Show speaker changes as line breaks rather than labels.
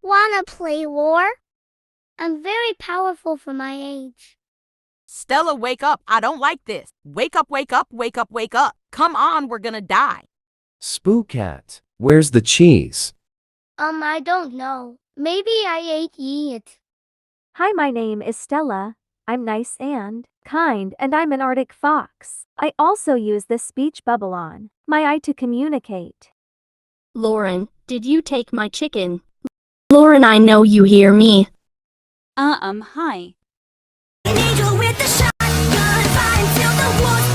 Wanna play war? I'm very powerful for my age.
Stella, wake up. I don't like this. Wake up, wake up, wake up, wake up. Come on, we're gonna die.
Spookat, where's the cheese?
I don't know. Maybe I ate it.
Hi, my name is Stella. I'm nice and kind, and I'm an Arctic fox. I also use this speech bubble on my eye to communicate.
Lauren, did you take my chicken? Lauren, I know you hear me.
Hi.
An angel with a shotgun, fighting till the war's